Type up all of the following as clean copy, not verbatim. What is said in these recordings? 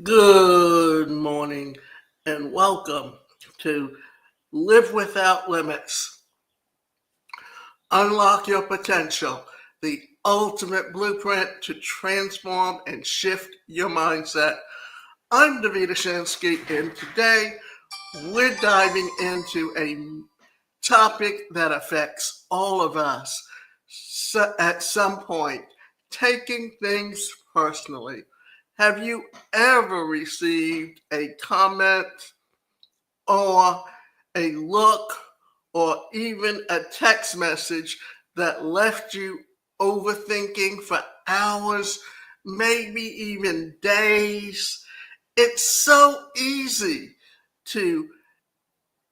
Good morning and welcome to Live Without Limits. Unlock your potential, the ultimate blueprint to transform and shift your mindset. I'm Davida Shansky, and today we're diving into a topic that affects all of us at some point, taking things personally. Have you ever received a comment or a look or even a text message that left you overthinking for hours, maybe even days? It's so easy to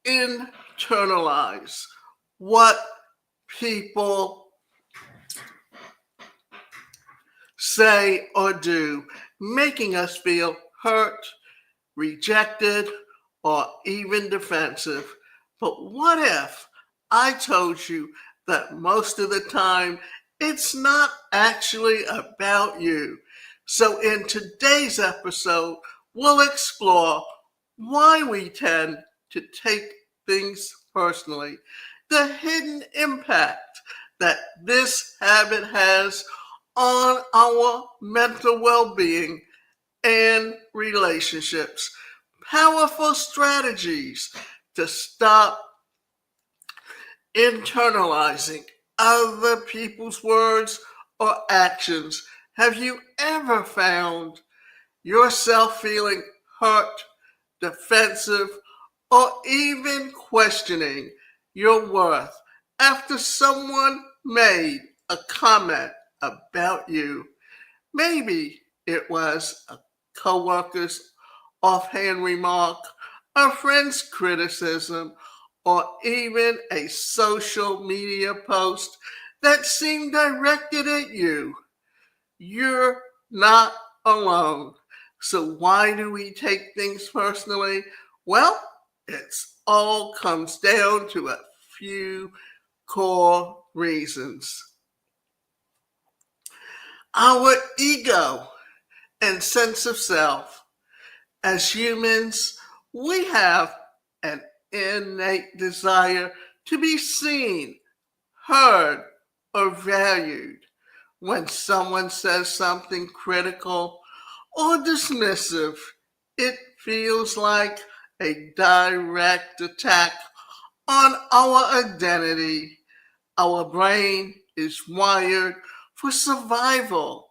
internalize what people say or do, making us feel hurt, rejected, or even defensive. But what if I told you that most of the time it's not actually about you? So, in today's episode, we'll explore why we tend to take things personally, the hidden impact that this habit has on our mental well being and relationships, powerful strategies to stop internalizing other people's words or actions. Have you ever found yourself feeling hurt, defensive, or even questioning your worth after someone made a comment about you? Maybe it was a coworker's offhand remark, a friend's criticism, or even a social media post that seemed directed at you. You're not alone. So why do we take things personally? Well, it's all comes down to a few core reasons. Our ego and sense of self. As humans, we have an innate desire to be seen, heard, or valued. When someone says something critical or dismissive, it feels like a direct attack on our identity. Our brain is wired for survival,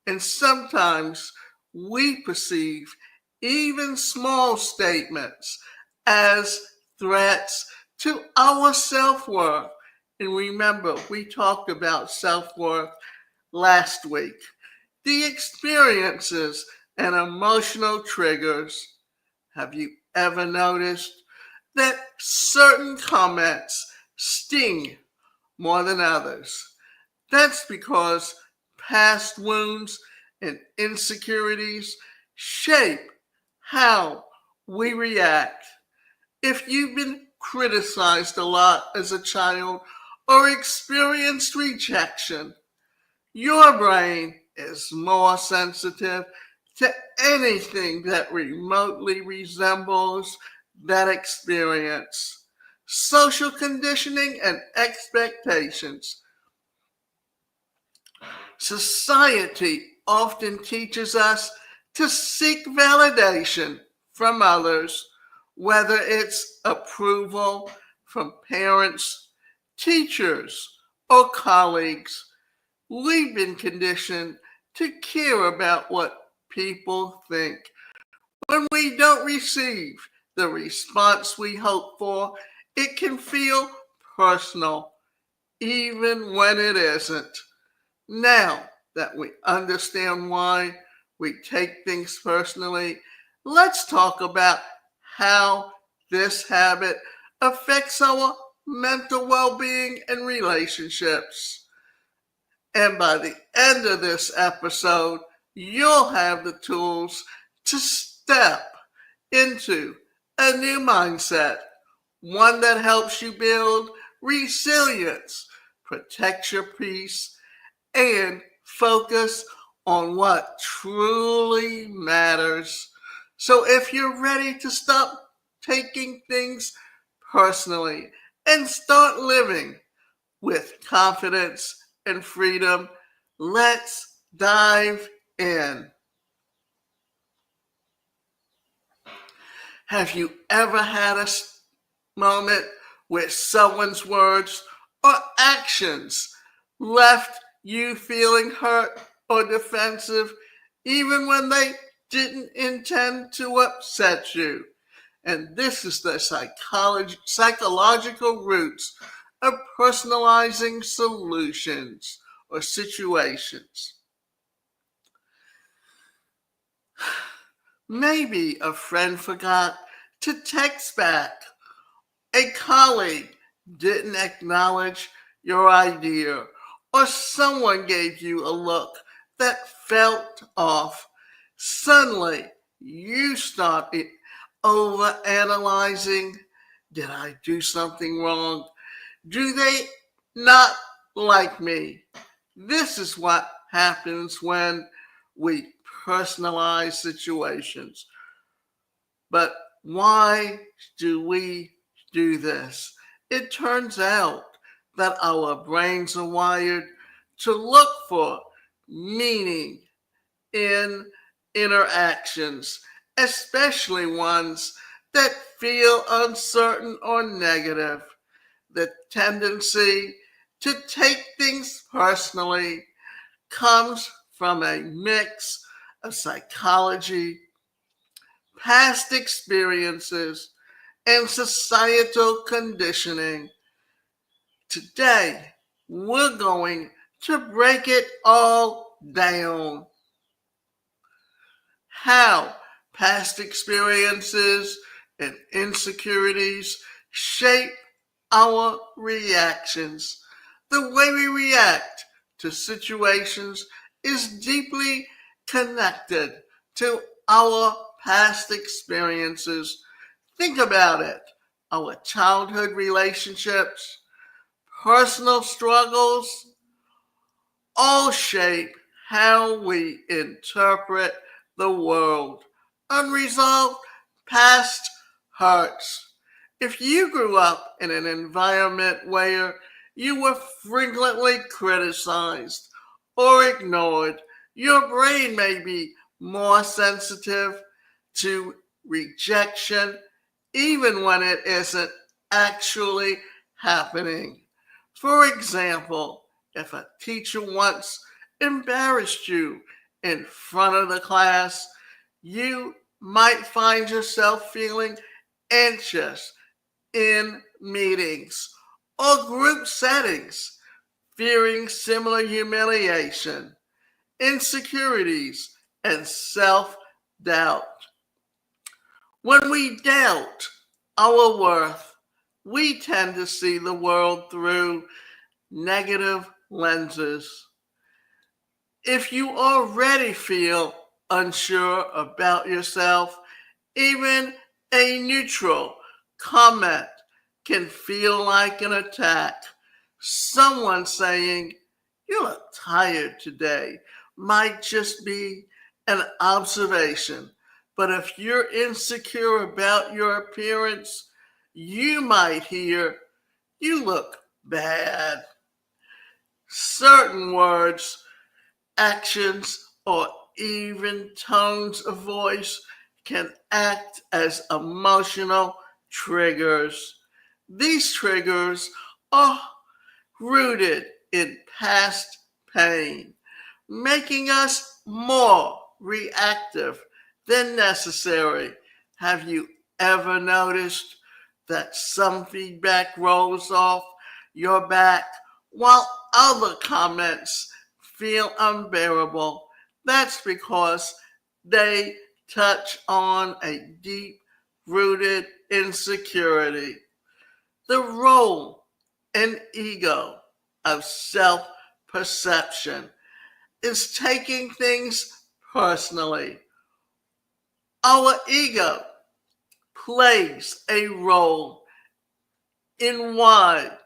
and sometimes we perceive even small statements as threats to our self worth. And remember, we talked about self worth last week. The experiences and emotional triggers. Have you ever noticed that certain comments sting more than others? That's because past wounds and insecurities shape how we react. If you've been criticized a lot as a child or experienced rejection, your brain is more sensitive to anything that remotely resembles that experience. Social conditioning and expectations. Society often teaches us to seek validation from others, whether it's approval from parents, teachers, or colleagues. We've been conditioned to care about what people think. When we don't receive the response we hope for, it can feel personal, even when it isn't. Now that we understand why we take things personally, let's talk about how this habit affects our mental well being and relationships. And by the end of this episode, you'll have the tools to step into a new mindset, one that helps you build resilience, protect your peace, and focus on what truly matters. So if you're ready to stop taking things personally and start living with confidence and freedom, let's dive in. Have you ever had a moment where someone's words or actions left you feeling hurt or defensive, even when they didn't intend to upset you? And this is the psychological roots of personalizing solutions or situations. Maybe a friend forgot to text back. A colleague didn't acknowledge your idea, or someone gave you a look that felt off. Suddenly, you start over analyzing. Did I do something wrong? Do they not like me? This is what happens when we personalize situations. But why do we do this? It turns out that our brains are wired to look for meaning in interactions, especially ones that feel uncertain or negative. The tendency to take things personally comes from a mix of psychology, past experiences, and societal conditioning. Today, we're going to break it all down. How past experiences and insecurities shape our reactions. The way we react to situations is deeply connected to our past experiences. Think about it. Our childhood relationships, personal struggles, all shape how we interpret the world. Unresolved past hurts. If you grew up in an environment where you were frequently criticized or ignored, your brain may be more sensitive to rejection even when it isn't actually happening. For example, if a teacher once embarrassed you in front of the class, you might find yourself feeling anxious in meetings or group settings, fearing similar humiliation, insecurities, and self doubt. When we doubt our worth, we tend to see the world through negative lenses. If you already feel unsure about yourself, even a neutral comment can feel like an attack. Someone saying, "You look tired today," might just be an observation. But if you're insecure about your appearance, you might hear, "You look bad." Certain words, actions, or even tones of voice can act as emotional triggers. These triggers are rooted in past pain, making us more reactive than necessary. Have you ever noticed that some feedback rolls off your back while other comments feel unbearable? That's because they touch on a deep rooted insecurity. The role and ego of self perception is taking things personally. Our ego plays a role in why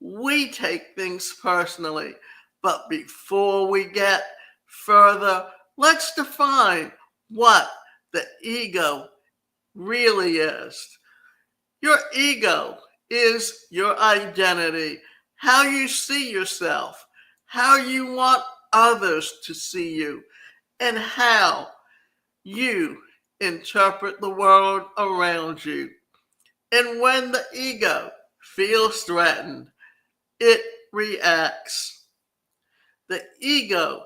we take things personally. But before we get further, let's define what the ego really is. Your ego is your identity, how you see yourself, how you want others to see you, and how you interpret the world around you. And when the ego feels threatened, it reacts. The ego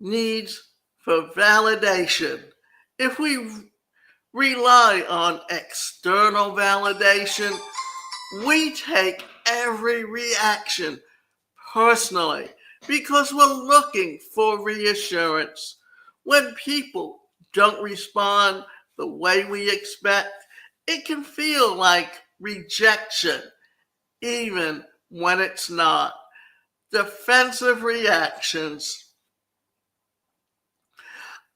needs for validation. If we rely on external validation, we take every reaction personally because we're looking for reassurance. When people don't respond the way we expect, it can feel like rejection, even when it's not. Defensive reactions.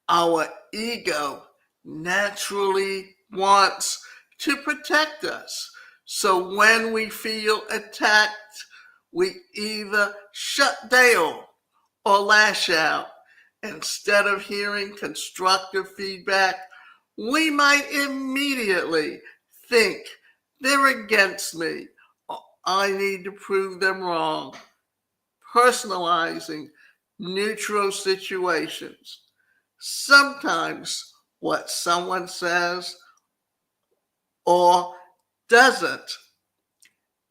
Our ego naturally wants to protect us. So when we feel attacked, we either shut down or lash out. Instead of hearing constructive feedback, we might immediately think they're against me or I need to prove them wrong. Personalizing neutral situations. Sometimes what someone says or doesn't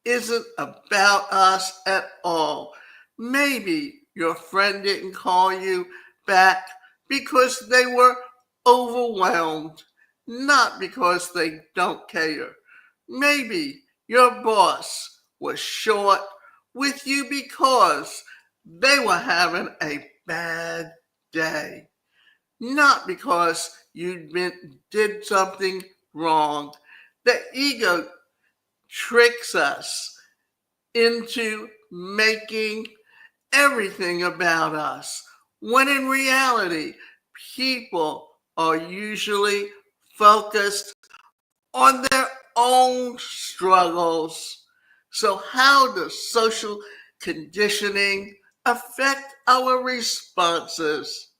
isn't about us at all. Maybe your friend didn't call you back because they were overwhelmed, not because they don't care. Maybe your boss was short with you because they were having a bad day, not because did something wrong. The ego tricks us into making everything about us, when in reality, people are usually focused on their own struggles. So, how does social conditioning affect our responses?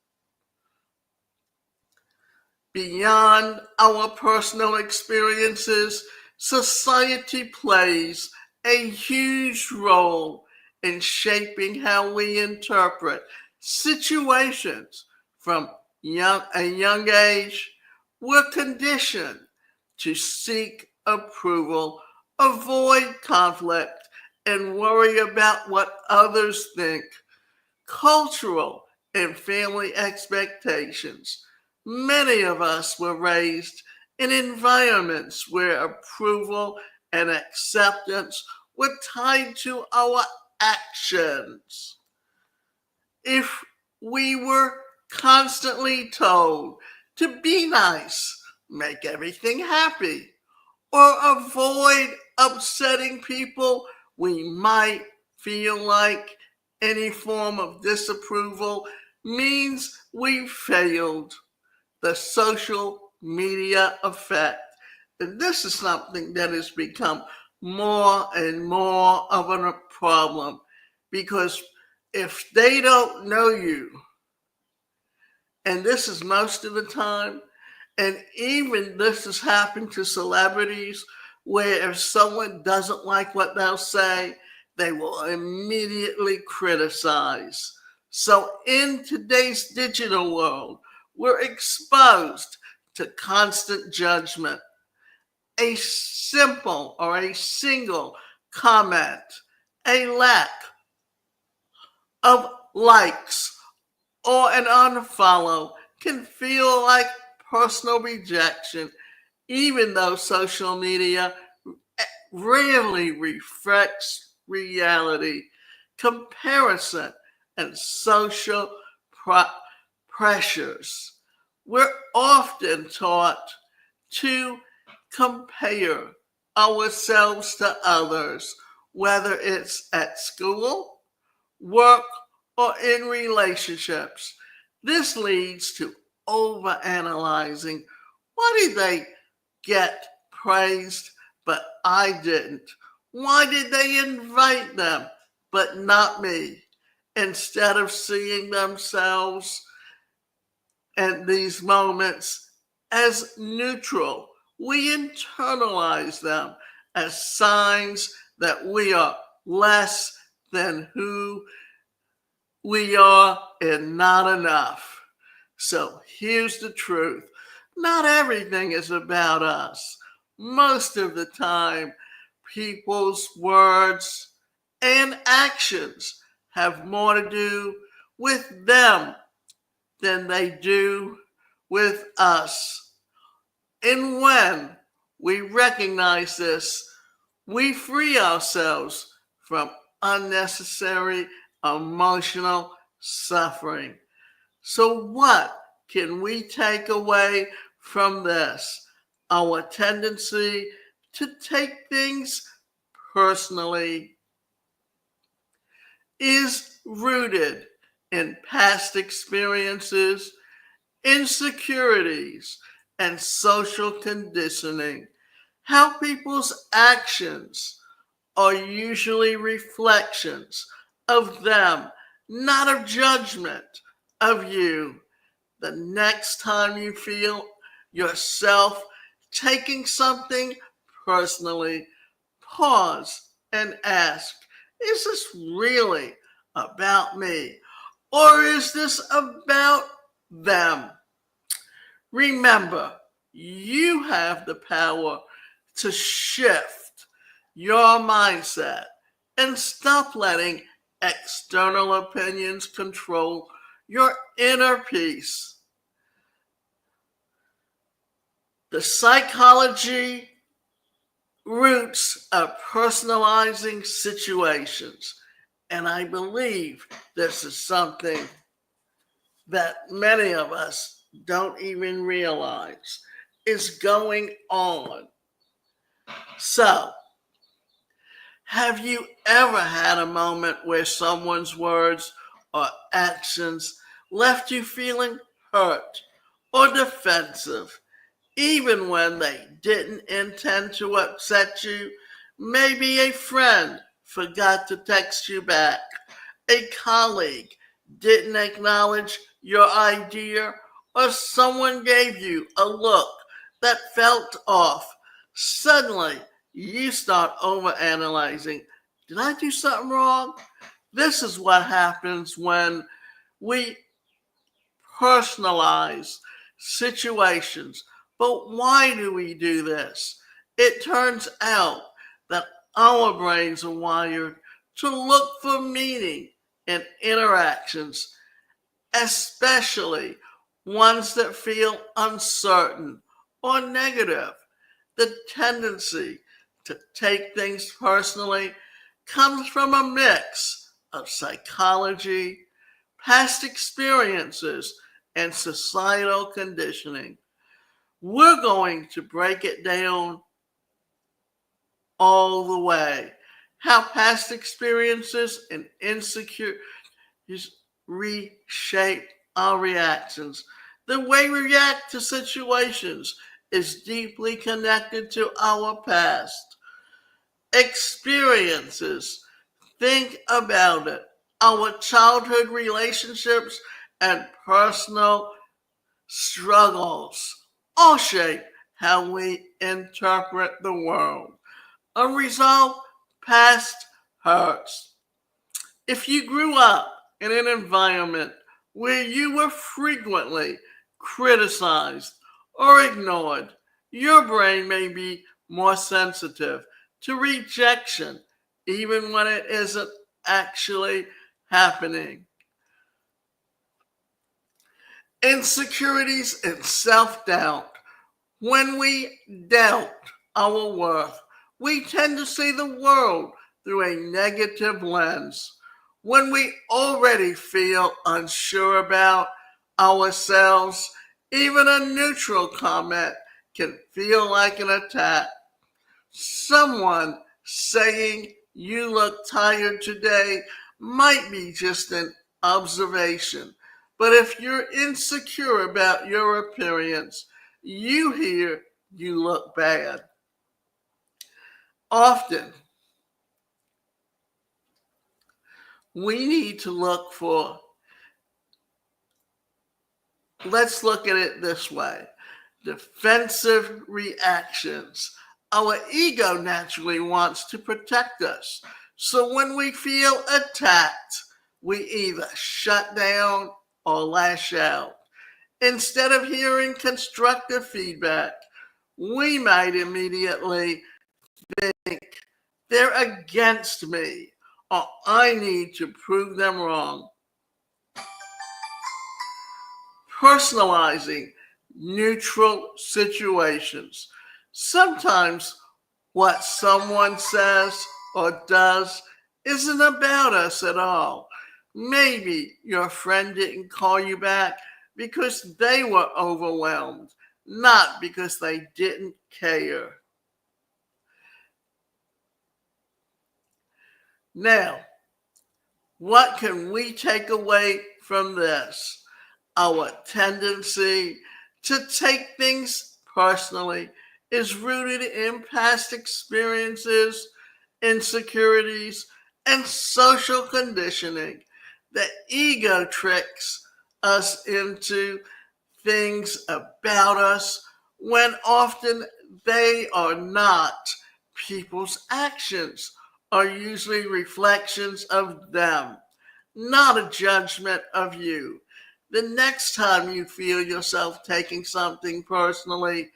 Beyond our personal experiences, society plays a huge role in shaping how we interpret situations. From a young age, we're conditioned to seek approval, avoid conflict, and worry about what others think. Cultural and family expectations. Many of us were raised in environments where approval and acceptance were tied to our actions. If we were constantly told to be nice, make everything happy, or avoid upsetting people, we might feel like any form of disapproval means we failed. The social media effect. And this is something that has become more and more of a problem because if they don't know you, and this is most of the time, and even this has happened to celebrities where if someone doesn't like what they'll say, they will immediately criticize. So in today's digital world, we're exposed to constant judgment. A simple or a single comment, a lack of likes, or an unfollow can feel like personal rejection, even though social media rarely reflects reality. Comparison and social pressures. We're often taught to compare ourselves to others, whether it's at school, work, or in relationships. This leads to overanalyzing. Why did they get praised, but I didn't? Why did they invite them, but not me? Instead of seeing themselves and these moments as neutral. We internalize them as signs that we are less than who we are and not enough. So here's the truth: not everything is about us. Most of the time, people's words and actions have more to do with them than they do with us. And when we recognize this, we free ourselves from unnecessary emotional suffering. So, what can we take away from this? Our tendency to take things personally is rooted in past experiences, insecurities, and social conditioning. How people's actions are usually reflections of them, not a judgment of you. The next time you feel yourself taking something personally, pause and ask, is this really about me? Or is this about them? Remember, you have the power to shift your mindset and stop letting external opinions control your inner peace. The psychology roots of personalizing situations. And I believe this is something that many of us don't even realize is going on. So, have you ever had a moment where someone's words or actions left you feeling hurt or defensive, even when they didn't intend to upset you? Maybe a friend forgot to text you back, a colleague didn't acknowledge your idea, or someone gave you a look that felt off. Suddenly, you start overanalyzing. Did I do something wrong? This is what happens when we personalize situations. But why do we do this? It turns out that our brains are wired to look for meaning in interactions, especially ones that feel uncertain or negative. The tendency to take things personally comes from a mix of psychology, past experiences, and societal conditioning. We're going to break it down all the way. How past experiences and insecurities reshape our reactions. The way we react to situations is deeply connected to our past experiences. Think about it. Our childhood relationships and personal struggles all shape how we interpret the world. Unresolved past hurts. If you grew up in an environment where you were frequently criticized or ignored, your brain may be more sensitive to rejection, even when it isn't actually happening. Insecurities and self doubt. When we doubt our worth, we tend to see the world through a negative lens. When we already feel unsure about ourselves, even a neutral comment can feel like an attack. Someone saying you look tired today might be just an observation. But if you're insecure about your appearance, you hear you look bad. Often, we need to look for let's look at it this way. Defensive reactions. Our ego naturally wants to protect us. So when we feel attacked, we either shut down or lash out. Instead of hearing constructive feedback, we might immediately think they're against me or I need to prove them wrong. Personalizing neutral situations. Sometimes what someone says or does isn't about us at all. Maybe your friend didn't call you back because they were overwhelmed, not because they didn't care. Now, what can we take away from this? Our tendency to take things personally is rooted in past experiences, insecurities, and social conditioning. The ego tricks us into things about us when often they are not. People's actions are usually reflections of them, not a judgment of you. The next time you feel yourself taking something personally,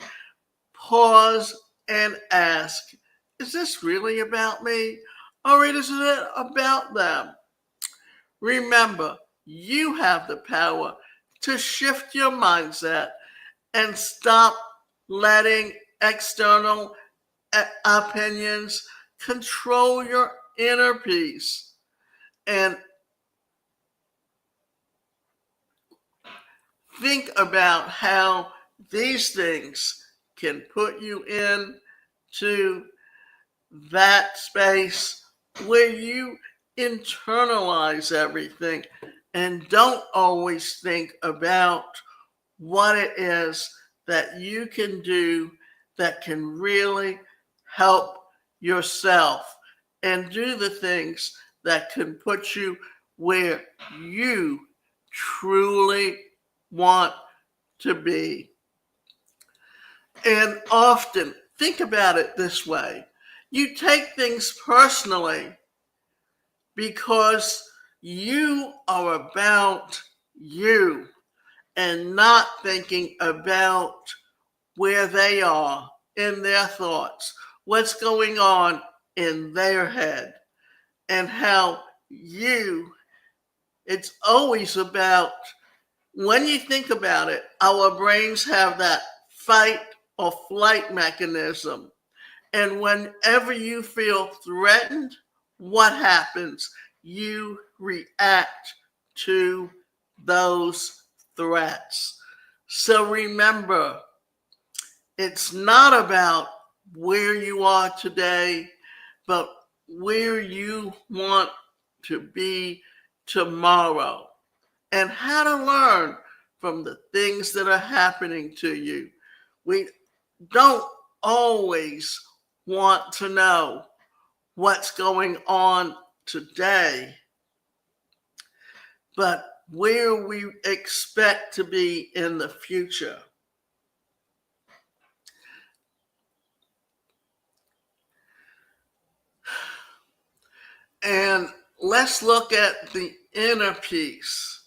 pause and ask, is this really about me or is it about them? Remember, you have the power to shift your mindset and stop letting external opinions control your inner peace. And think about how these things can put you into that space where you internalize everything and don't always think about what it is that you can do that can really help yourself and do the things that can put you where you truly want to be. And often, think about it this way, you take things personally because you are about you and not thinking about where they are in their thoughts, what's going on in their head, and how it's always about, when you think about it, our brains have that fight or flight mechanism. And whenever you feel threatened, what happens? You react to those threats. So remember, it's not about where you are today, but where you want to be tomorrow and how to learn from the things that are happening to you. We don't always want to know what's going on today, but where we expect to be in the future. And let's look at the inner peace.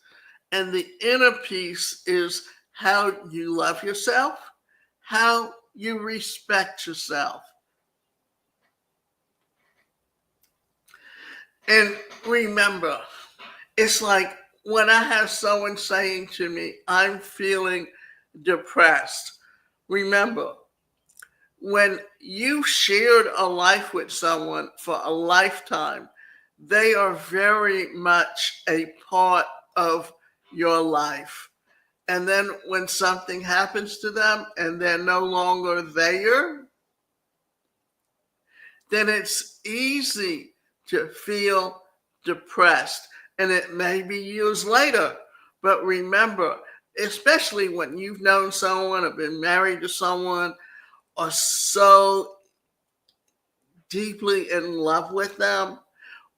And the inner peace is how you love yourself, how you respect yourself. And remember, it's like when I have someone saying to me, I'm feeling depressed. Remember, when you shared a life with someone for a lifetime, they are very much a part of your life. And then when something happens to them and they're no longer there, then it's easy to feel depressed. And it may be years later. But remember, especially when you've known someone or been married to someone or so deeply in love with them,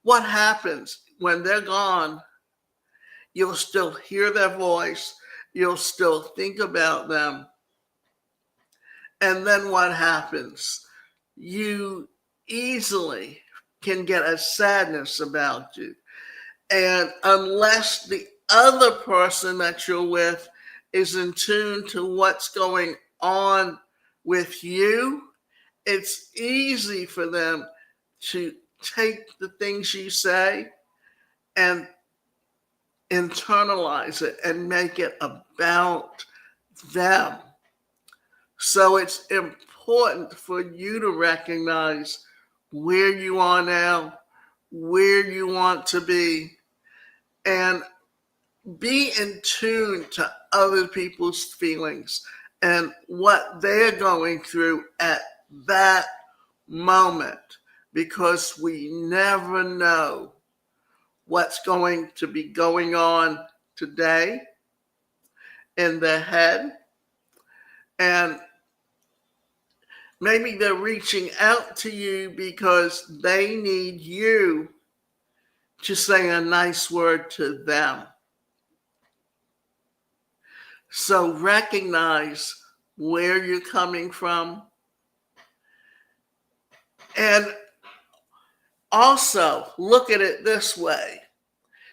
what happens when they're gone? You'll still hear their voice. you'll still think about them. And then what happens? You easily can get a sadness about you. And unless the other person that you're with is in tune to what's going on with you, it's easy for them to take the things you say and internalize it and make it about them. So it's important for you to recognize where you are now, where you want to be, and be in tune to other people's feelings and what they're going through at that moment, because we never know what's going to be going on today in their head. And maybe they're reaching out to you because they need you to say a nice word to them. So recognize where you're coming from. And also look at it this way.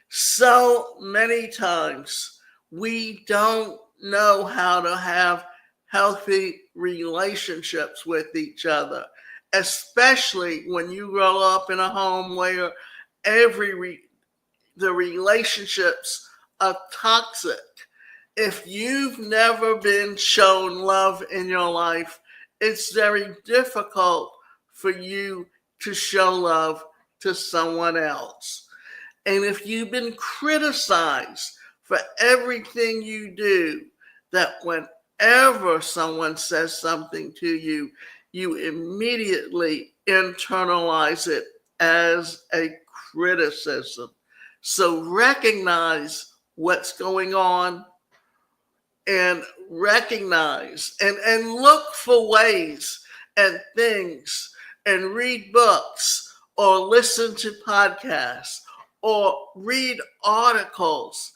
So many times we don't know how to have healthy relationships with each other, especially when you grow up in a home where the relationships are toxic. If you've never been shown love in your life, it's very difficult for you to show love to someone else. And if you've been criticized for everything you do, that whenever someone says something to you, you immediately internalize it as a criticism. So recognize what's going on and recognize and look for ways and things and read books or listen to podcasts or read articles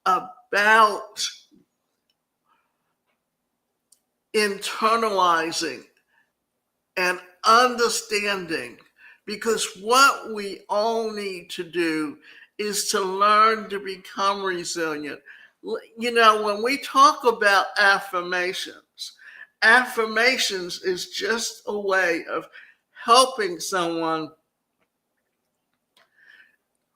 about internalizing and understanding, because what we all need to do is to learn to become resilient. You know, when we talk about affirmations is just a way of helping someone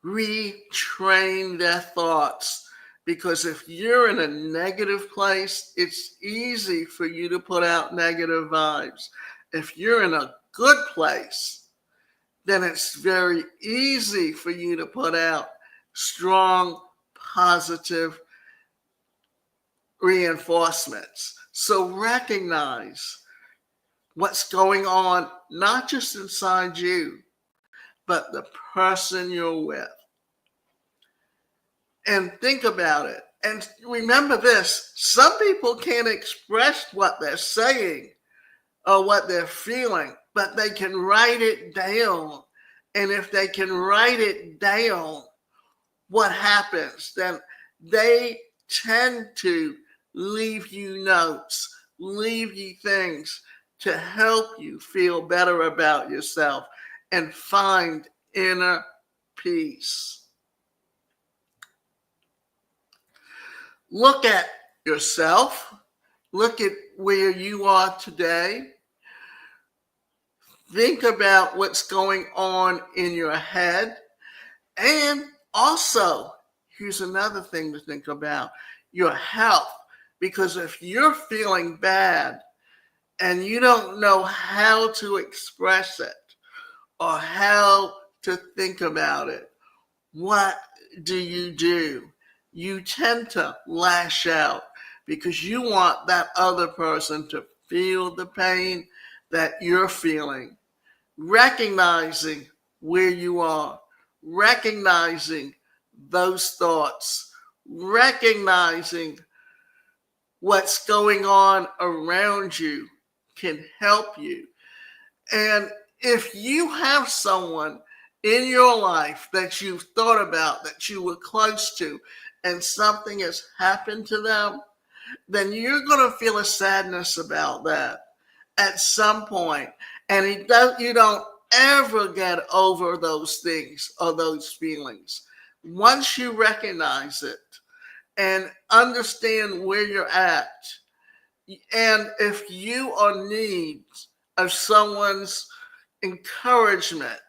retrain their thoughts. Because if you're in a negative place, it's easy for you to put out negative vibes. If you're in a good place, then it's very easy for you to put out strong, positive reinforcements. So recognize what's going on, not just inside you, but the person you're with. And think about it. And remember this, some people can't express what they're saying or what they're feeling, but they can write it down. And if they can write it down, what happens? Then they tend to leave you notes, leave you things to help you feel better about yourself and find inner peace. Look at yourself. Look at where you are today. Think about what's going on in your head. And also, here's another thing to think about, your health. Because if you're feeling bad and you don't know how to express it or how to think about it, what do? You tend to lash out because you want that other person to feel the pain that you're feeling. Recognizing where you are, recognizing those thoughts, recognizing what's going on around you can help you. And if you have someone in your life that you've thought about, that you were close to, and something has happened to them, then you're going to feel a sadness about that at some point. And you don't ever get over those things or those feelings. Once you recognize it and understand where you're at, and if you are in need of someone's encouragement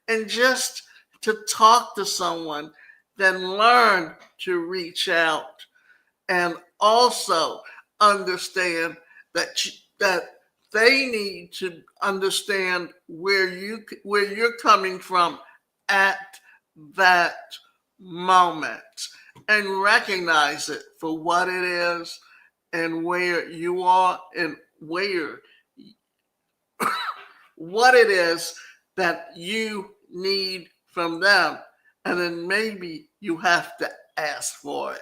and just to talk to someone, then learn to reach out and also understand that they need to understand where you're coming from at that moment and recognize it for what it is and where you are and where what it is that you need from them, and then maybe you have to ask for it.